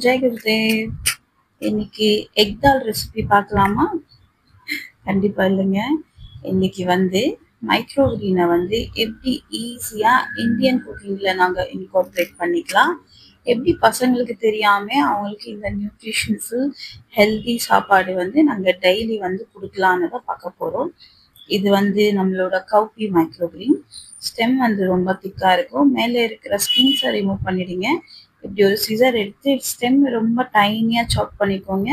ஜெய் குருதேவ். இன்னைக்கு எக் தால் ரெசிபி பார்க்கலாமா? கண்டிப்பா இல்லைங்க. இன்னைக்கு மைக்ரோ கிரீனை எப்படி ஈஸியா இந்தியன் குக்கிங்ல நாங்க இன்கார்பரேட் பண்ணிக்கலாம், எப்படி பசங்களுக்கு தெரியாம அவங்களுக்கு இந்த நியூட்ரிஷன்ஃபுல் ஹெல்தி சாப்பாடு நாங்க டெய்லி கொடுக்கலான்னு தான் பார்க்க போறோம். இது நம்மளோட கவுப்பி மைக்ரோ கிரீன். ஸ்டெம் ரொம்ப திக்கா இருக்கும். மேலே இருக்கிற ஸ்கின்ஸை ரிமூவ் பண்ணிடுங்க. இப்படி ஒரு சிசர் எடுத்து ஸ்டெம் ரொம்ப டைனியா சாப் பண்ணிக்கோங்க.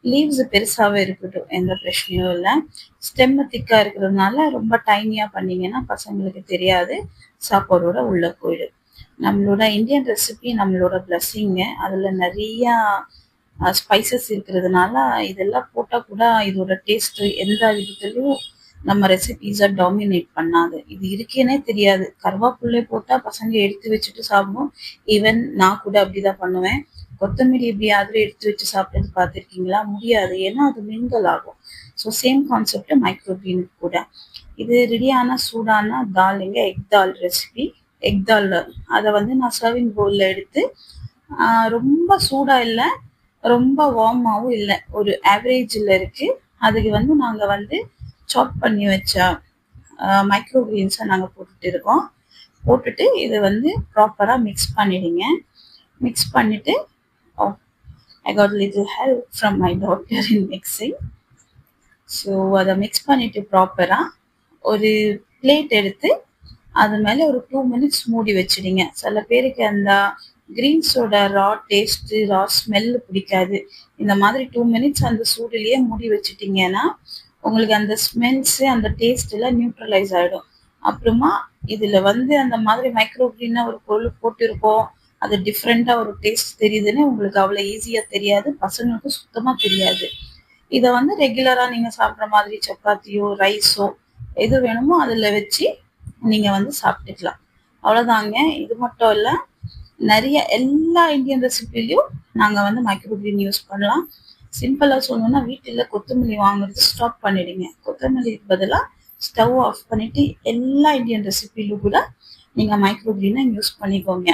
லீவ்ஸ் பெருசாவே இருக்கட்டும், எந்த பிரச்சனையும் இல்லை. ஸ்டெம் திக்கா இருக்கிறதுனால ரொம்ப டைனியா பண்ணீங்கன்னா பசங்களுக்கு தெரியாது, சாப்பாடோட உள்ள போயிடும். நம்மளோட இந்தியன் ரெசிபி நம்மளோட பிளஸ்ஸிங்க. அதுல நிறைய ஸ்பைசஸ் இருக்கிறதுனால இதெல்லாம் போட்டா கூட இதோட டேஸ்ட் எந்த விதத்துலயும் நம்ம ரெசிபிஸை டாமினேட் பண்ணாது. இது இருக்கேனே தெரியாது. கருவேப்பிள்ளை போட்டா பசங்க எடுத்து வச்சுட்டு சாப்பிடும். ஈவன் நான் கூட அப்படிதான் பண்ணுவேன். கொத்தமல்லி எப்படியாவது எடுத்து வச்சு சாப்பிட்டு பார்த்துருக்கீங்களா? முடியாது, ஏன்னா அது மிங்கல் ஆகும். ஸோ சேம் கான்செப்ட் மைக்ரோ கிரீனுக்கு கூட. இது ரெடியான சூடான தால்ங்க, எக் தால் ரெசிபி. எக் தால் அதை நான் சர்விங் பவுல்ல எடுத்து, ரொம்ப சூடா இல்லை, ரொம்ப வார்மாவும் இல்லை, ஒரு ஆவரேஜில் இருக்கு. அதுக்கு நாங்கள் சாப் பண்ணி வச்ச மைக்ரோ கிரீன்ஸை நாங்கள் போட்டுட்டு இருக்கோம். போட்டுட்டு இது ப்ராப்பராக மிக்ஸ் பண்ணிடுங்க. மிக்ஸ் பண்ணிட்டு I got little help from my daughter in mixing. So அதை மிக்ஸ் பண்ணிட்டு ப்ராப்பராக ஒரு பிளேட் எடுத்து அது மேலே ஒரு 2 minutes மூடி வச்சிடுங்க. சில பேருக்கு அந்த கிரீன்ஸோட ரா டேஸ்ட்டு, ரா ஸ்மெல்லு பிடிக்காது. இந்த மாதிரி 2 minutes அந்த சூடுலேயே மூடி வச்சுட்டிங்கன்னா உங்களுக்கு அந்த ஸ்மெல்ஸு, அந்த டேஸ்ட்ல நியூட்ரலைஸ் ஆகிடும். அப்புறமா இதில் அந்த மாதிரி மைக்ரோ கிரீனாக ஒரு பொருள் போட்டிருக்கோம், அது டிஃப்ரெண்ட்டாக ஒரு டேஸ்ட் தெரியுதுன்னு உங்களுக்கு அவ்வளோ ஈஸியாக தெரியாது, பசங்களுக்கும் சுத்தமாக தெரியாது. இதை ரெகுலராக நீங்கள் சாப்பிட்ற மாதிரி சப்பாத்தியோ ரைஸோ எது வேணுமோ அதில் வச்சு நீங்கள் சாப்பிட்டுக்கலாம். அவ்வளோதாங்க. இது மட்டும் இல்லை, நிறைய எல்லா இந்தியன் ரெசிபிலையும் நாங்கள் மைக்ரோ கிரீன் யூஸ் பண்ணலாம். சிம்பிளாக சொல்லணும்னா வீட்டில் கொத்தமல்லி வாங்குறது ஸ்டாப் பண்ணிடுங்க. கொத்தமல்லிக்கு பதிலாக ஸ்டவ் ஆஃப் பண்ணிட்டு எல்லா இந்தியன் ரெசிபிலும் கூட நீங்கள் மைக்ரோ கிரீனை யூஸ் பண்ணிக்கோங்க.